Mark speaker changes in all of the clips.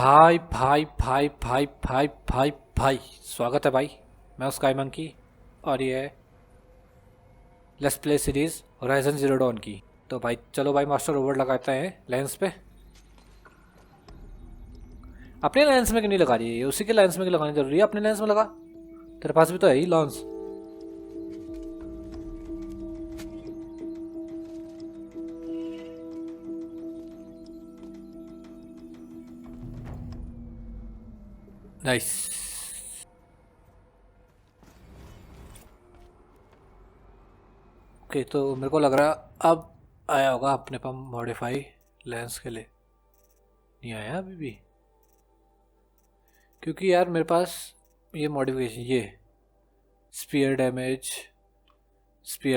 Speaker 1: भाई भाई भाई भाई भाई भाई भाई स्वागत है भाई। मैं हूं स्काई मंकी और ये है let's play series Horizon Zero Dawn की। तो भाई चलो भाई मास्टर ओवर लगाते हैं लेंस पे। अपने लेंस में क्यों नहीं लगा रही है? उसी के लेंस में क्यों लगानी जरूरी है? अपने लेंस में लगा, तेरे पास भी तो है ही लॉन्स। नाइस। ओके तो मेरे को लग रहा अब आया होगा अपने पास मॉडिफाई लेंस के लिए। नहीं आया अभी भी, क्योंकि यार मेरे पास ये मॉडिफिकेशन ये स्पीयर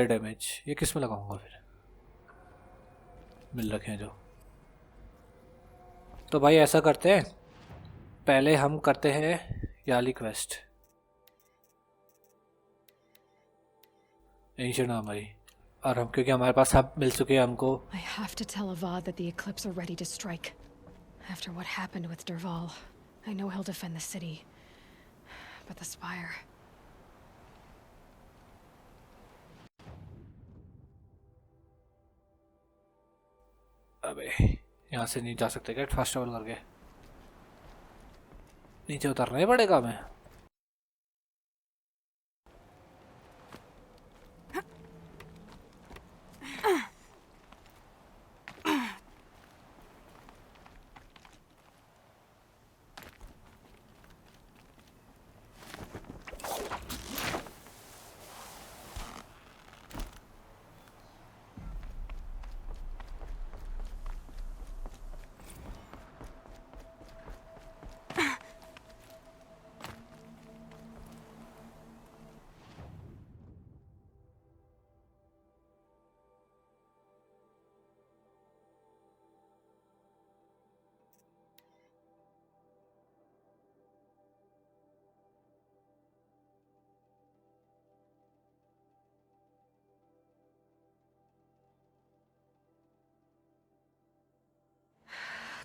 Speaker 1: डैमेज ये किस में लगाऊंगा फिर? मिल रखे हैं जो। तो भाई ऐसा करते हैं, पहले हम करते हैं याली क्वेस्ट एंशिएंट आर्मरी। और हम क्योंकि हमारे पास सब मिल चुके हैं हमको।
Speaker 2: I have to tell Avad that the Eclipse are ready to strike. After what happened with Derval, I know he'll defend the city. But the Spire...
Speaker 1: अबे यहाँ से नहीं जा सकते क्या फास्ट ट्रैवल करके? नीचे उतरना ही पड़ेगा हमें।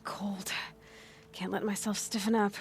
Speaker 2: Cold. Can't let myself stiffen up.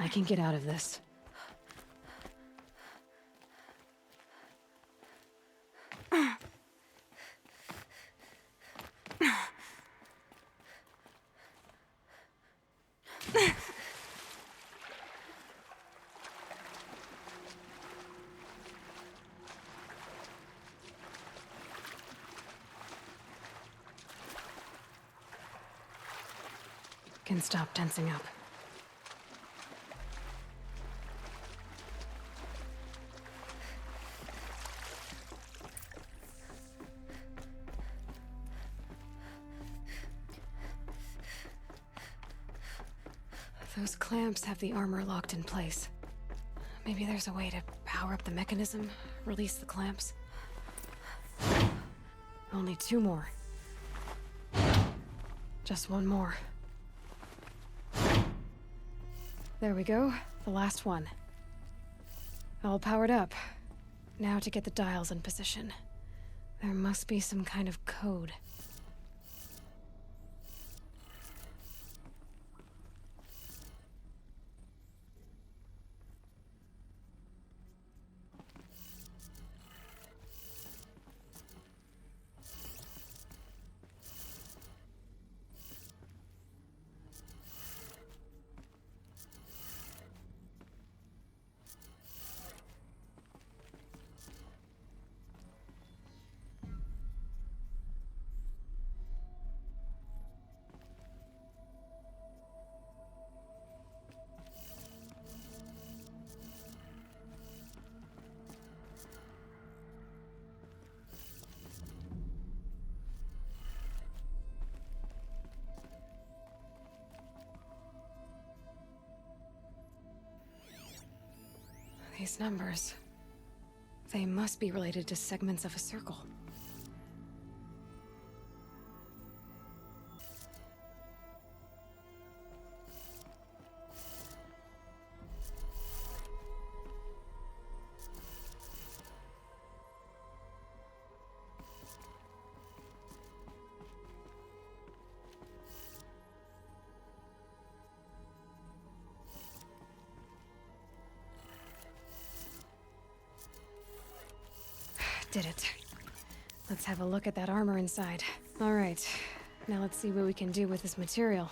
Speaker 2: I can get out of this. can stop tensing up. Those clamps have the armor locked in place. Maybe there's a way to power up the mechanism, release the clamps. Only 2 more. Just 1 more. There we go, the last one. All powered up. Now to get the dials in position. There must be some kind of code. These numbers... they must be related to segments of a circle. Did it. Let's have a look at that armor inside. All right, now let's see what we can do with this material.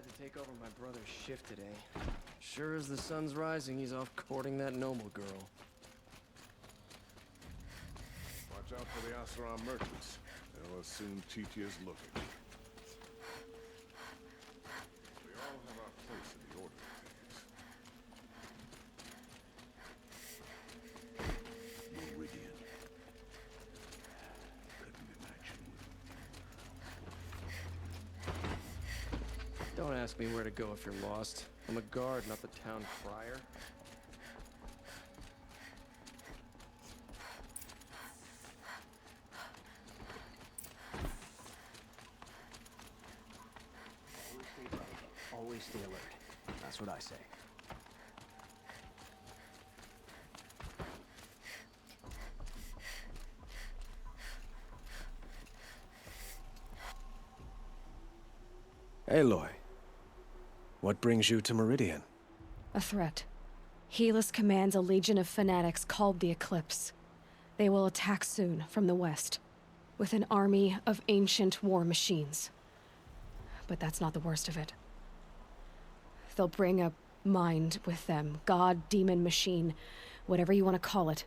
Speaker 3: had to take over my brother's shift today. Sure as the sun's rising, he's off courting that noble girl.
Speaker 4: Watch out for the Oseram merchants. They'll assume Titia's looking. We all have our place in the order of things. Meridian. Couldn't imagine.
Speaker 3: Don't ask me where to go if you're lost. I'm a guard, not the town crier.
Speaker 5: Always stay alert. That's what I say.
Speaker 6: Aloy, what brings you to Meridian?
Speaker 2: A threat. Helis commands a legion of fanatics called the Eclipse. They will attack soon from the west, with an army of ancient war machines. But that's not the worst of it. They'll bring a mind with them, god, demon, machine, whatever you want to call it.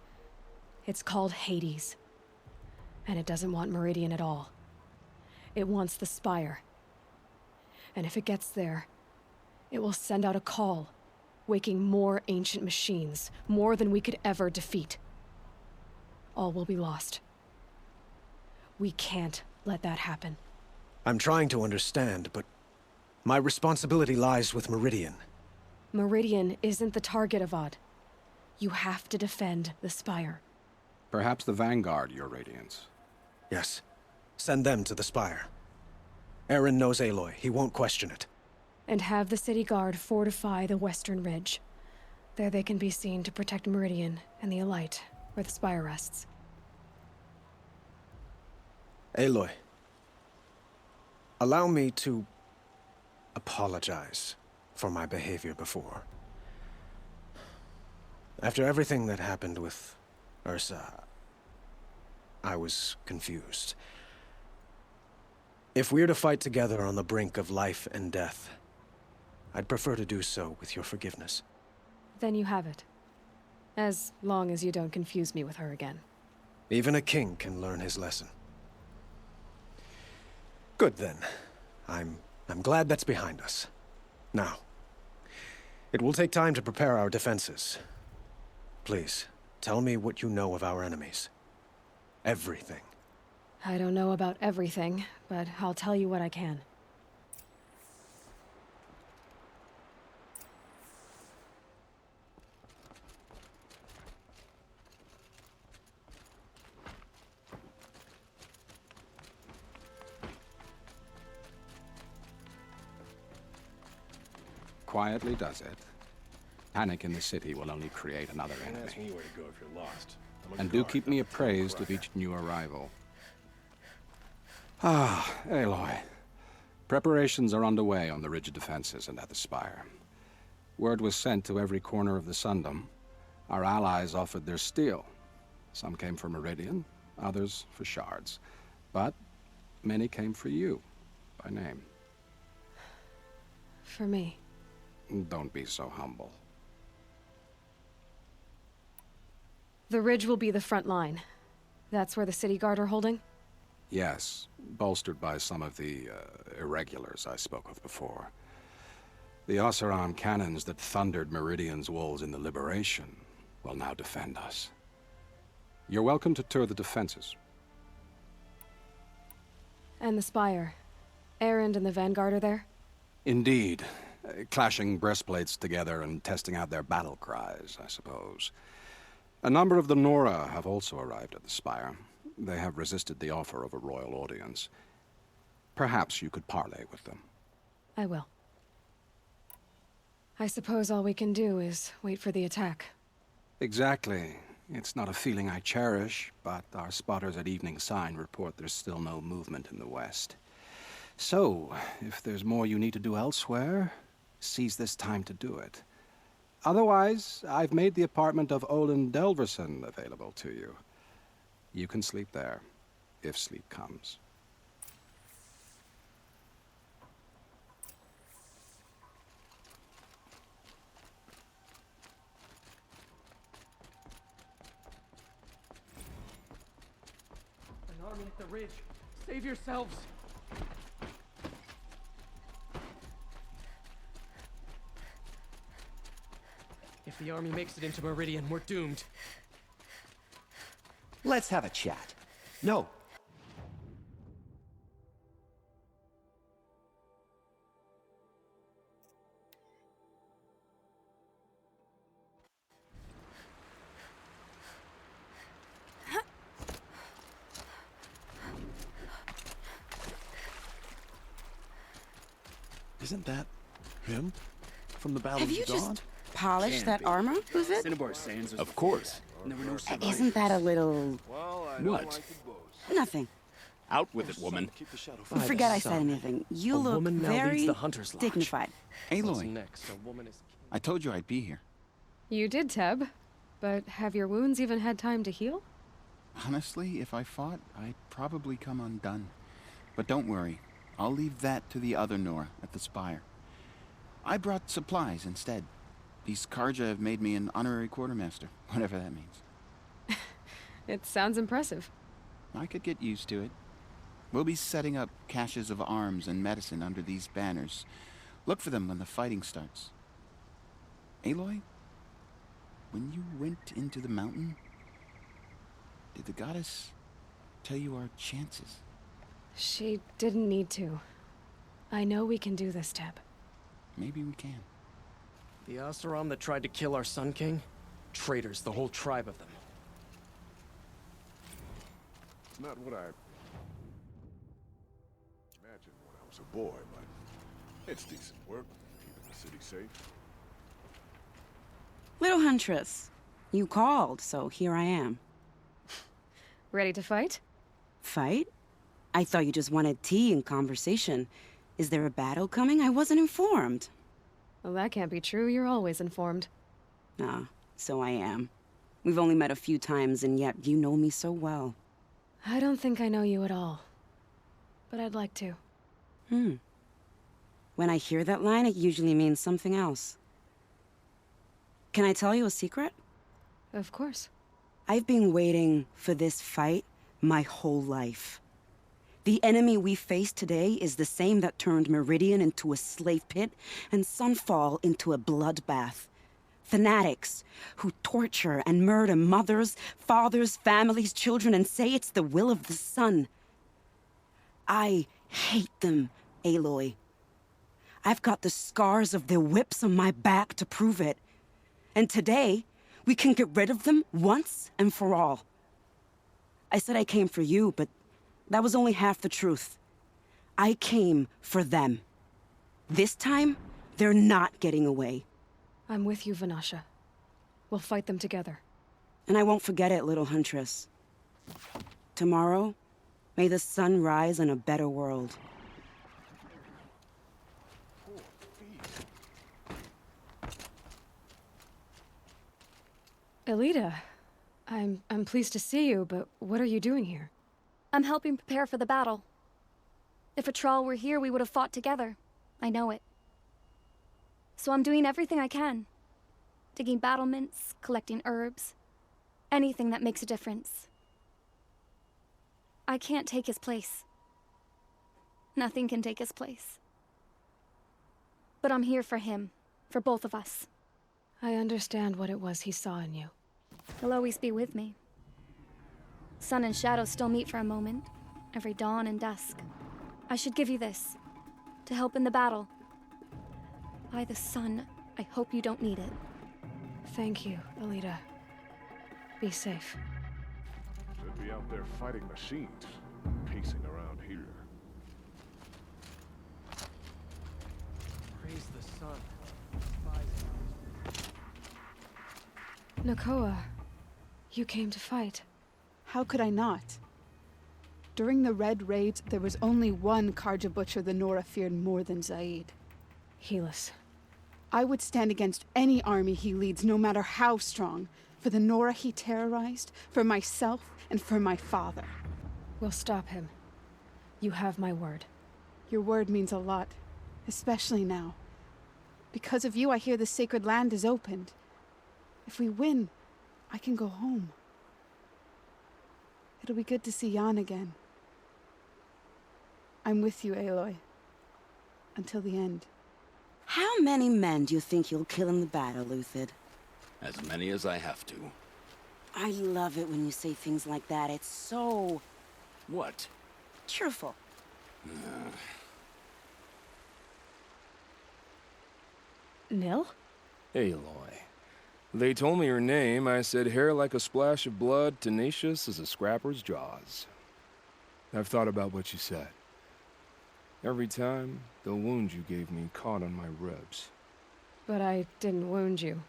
Speaker 2: It's called Hades. And it doesn't want Meridian at all. It wants the Spire. And if it gets there, it will send out a call, waking more ancient machines, more than we could ever defeat. All will be lost. We can't let that happen.
Speaker 6: I'm trying to understand, but my responsibility lies with Meridian.
Speaker 2: Meridian isn't the target, Avad. You have to defend the Spire.
Speaker 7: Perhaps the Vanguard, Your Radiance.
Speaker 6: Yes. Send them to the Spire. Aaron knows Aloy. He won't question it.
Speaker 2: And have the city guard fortify the western ridge. There they can be seen to protect Meridian and the Elite, where the Spire rests.
Speaker 6: Aloy, allow me to apologize for my behavior before. After everything that happened with Ursa, I was confused. If we're to fight together on the brink of life and death, I'd prefer to do so with your forgiveness.
Speaker 2: Then you have it. As long as you don't confuse me with her again.
Speaker 6: Even a king can learn his lesson. Good then. I'm glad that's behind us. Now, it will take time to prepare our defenses. Please, tell me what you know of our enemies. Everything.
Speaker 2: I don't know about everything, but I'll tell you what I can.
Speaker 7: Quietly does it. Panic in the city will only create another
Speaker 4: Don't ask
Speaker 7: enemy.
Speaker 4: me where to go if you're lost. I'm a
Speaker 7: And do
Speaker 4: guard,
Speaker 7: keep me
Speaker 4: not the town
Speaker 7: appraised of
Speaker 4: crier.
Speaker 7: each new arrival. Ah, Aloy. Preparations are underway on the ridge of defenses and at the Spire. Word was sent to every corner of the Sundom. Our allies offered their steel. Some came for Meridian, others for shards. But many came for you, by name.
Speaker 2: For me.
Speaker 7: Don't be so humble.
Speaker 2: The ridge will be the front line. That's where the city guard are holding?
Speaker 7: Yes, bolstered by some of the irregulars I spoke of before. The Oseram cannons that thundered Meridian's walls in the Liberation will now defend us. You're welcome to tour the defenses.
Speaker 2: And the Spire. Erend and the Vanguard are there?
Speaker 7: Indeed. Clashing breastplates together and testing out their battle cries, I suppose. A number of the Nora have also arrived at the Spire. They have resisted the offer of a royal audience. Perhaps you could parley with them.
Speaker 2: I will. I suppose all we can do is wait for the attack.
Speaker 7: Exactly. It's not a feeling I cherish, but our spotters at Evening Sign report there's still no movement in the west. So, if there's more you need to do elsewhere, seize this time to do it. Otherwise, I've made the apartment of Olin Delverson available to you. You can sleep there, if sleep comes.
Speaker 3: army at the ridge. Save yourselves! If the army makes it into Meridian, we're doomed.
Speaker 5: Let's have a chat. No.
Speaker 8: Isn't that him? From the Battle
Speaker 9: Have
Speaker 8: of
Speaker 9: you
Speaker 8: Dawn?
Speaker 9: just polished that armor? Who's it?
Speaker 8: Of course.
Speaker 9: Isn't that a little...
Speaker 4: Well, I
Speaker 8: What?
Speaker 4: don't like to boast.
Speaker 9: nothing?
Speaker 8: Out with it, woman.
Speaker 3: Keep the shadow by the
Speaker 9: Forget I
Speaker 3: sun.
Speaker 9: said anything. You
Speaker 3: A
Speaker 9: look
Speaker 3: woman now
Speaker 9: very
Speaker 3: leads the Hunter's Lodge.
Speaker 9: dignified.
Speaker 3: What's
Speaker 7: Aloy,
Speaker 3: next? A woman is...
Speaker 7: I told you I'd be here.
Speaker 2: You did, Teb. But have your wounds even had time to heal?
Speaker 7: Honestly, if I fought, I'd probably come undone. But don't worry. I'll leave that to the other Nora at the Spire. I brought supplies instead. These Karja have made me an honorary quartermaster, whatever that means.
Speaker 2: It sounds impressive.
Speaker 7: I could get used to it. We'll be setting up caches of arms and medicine under these banners. Look for them when the fighting starts. Aloy, when you went into the mountain, did the goddess tell you our chances?
Speaker 2: She didn't need to. I know we can do this, Teb.
Speaker 7: Maybe we can.
Speaker 3: The Oseram that tried to kill our Sun King? Traitors, the whole tribe of them.
Speaker 4: It's not what I imagined when I was a boy, but it's decent work, keeping the city safe.
Speaker 9: Little Huntress, you called, so here I am.
Speaker 2: Ready to fight?
Speaker 9: Fight? I thought you just wanted tea and conversation. Is there a battle coming? I wasn't informed.
Speaker 2: Well, that can't be true. You're always informed.
Speaker 9: Ah, so I am. We've only met a few times, and yet you know me so well.
Speaker 2: I don't think I know you at all. But I'd like to.
Speaker 9: When I hear that line, it usually means something else. Can I tell you a secret?
Speaker 2: Of course.
Speaker 9: I've been waiting for this fight my whole life. The enemy we face today is the same that turned Meridian into a slave pit and Sunfall into a bloodbath. Fanatics who torture and murder mothers, fathers, families, children, and say it's the will of the sun. I hate them, Aloy. I've got the scars of their whips on my back to prove it. And today, we can get rid of them once and for all. I said I came for you, but that was only half the truth. I came for them. This time, they're not getting away.
Speaker 2: I'm with you, Vanasha. We'll fight them together.
Speaker 9: And I won't forget it, little Huntress. Tomorrow, may the sun rise in a better world.
Speaker 2: Elita, I'm pleased to see you, but what are you doing here?
Speaker 10: I'm helping prepare for the battle. If Atral were here, we would have fought together. I know it. So I'm doing everything I can. Digging battlements, collecting herbs. Anything that makes a difference. I can't take his place. Nothing can take his place. But I'm here for him. For both of us.
Speaker 2: I understand what it was he saw in you.
Speaker 10: He'll always be with me. Sun and shadow still meet for a moment. Every dawn and dusk. I should give you this. To help in the battle. By the sun, I hope you don't need it.
Speaker 2: Thank you, Elita. Be safe.
Speaker 4: Should be out there fighting machines, pacing around here.
Speaker 3: Praise the sun.
Speaker 2: Nakoa, you came to fight.
Speaker 11: How could I not? During the Red Raids, there was only one Karja butcher the Nora feared more than Zaid.
Speaker 2: Helis.
Speaker 11: I would stand against any army he leads, no matter how strong, for the Nora he terrorized, for myself, and for my father.
Speaker 2: We'll stop him. You have my word.
Speaker 11: Your word means a lot, especially now. Because of you, I hear the sacred land is opened. If we win, I can go home. It'll be good to see Jan again. I'm with you, Aloy. Until the end.
Speaker 9: How many men do you think you'll kill in the battle, Luthid?
Speaker 8: As many as I have to.
Speaker 9: I love it when you say things like that. It's so
Speaker 8: What?
Speaker 9: cheerful.
Speaker 2: Nil?
Speaker 12: Aloy. They told me your name. I said hair like a splash of blood, tenacious as a scrapper's jaws. I've thought about what you said. Every time, the wound you gave me caught on my ribs.
Speaker 2: But I didn't wound you.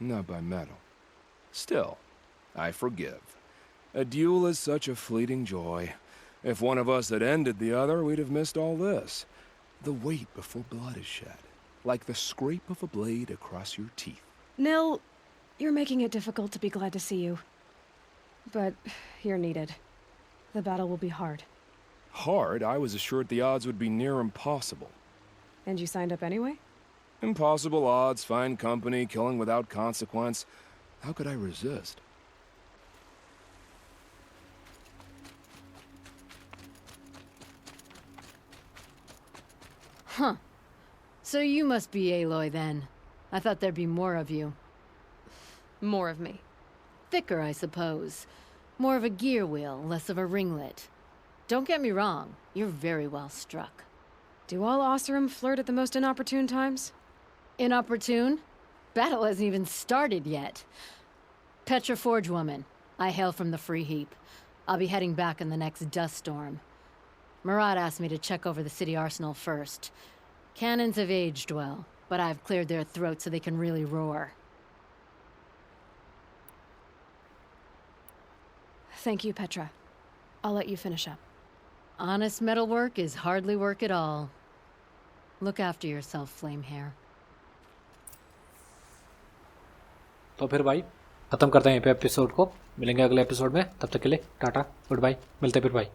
Speaker 12: Not by metal. Still, I forgive. A duel is such a fleeting joy. If one of us had ended the other, we'd have missed all this. The wait before blood is shed. Like the scrape of a blade across your teeth.
Speaker 2: Nil, you're making it difficult to be glad to see you. But you're needed. The battle will be hard.
Speaker 12: Hard? I was assured the odds would be near impossible.
Speaker 2: And you signed up anyway?
Speaker 12: Impossible odds, fine company, killing without consequence. How could I resist?
Speaker 13: Huh. So you must be Aloy then. I thought there'd be more of you.
Speaker 2: More of me.
Speaker 13: Thicker, I suppose. More of a gear wheel, less of a ringlet. Don't get me wrong, you're very well struck.
Speaker 2: Do all Oseram flirt at the most inopportune times?
Speaker 13: Inopportune? Battle hasn't even started yet. Petra Forge woman. I hail from the Free Heap. I'll be heading back in the next dust storm. Marat asked me to check over the city arsenal first. Cannons have aged well, but I've cleared their throats so they can really roar.
Speaker 2: Thank you, Petra. I'll let you finish up.
Speaker 13: Honest metalwork is hardly work at all. Look after yourself, Flamehair.
Speaker 1: तो फिर भाई ख़त्म करते हैं यहीं पे episode को। मिलेंगे अगले एपिसोड में, तब तक के लिए टाटा गुड बाय। मिलते हैं फिर भाई।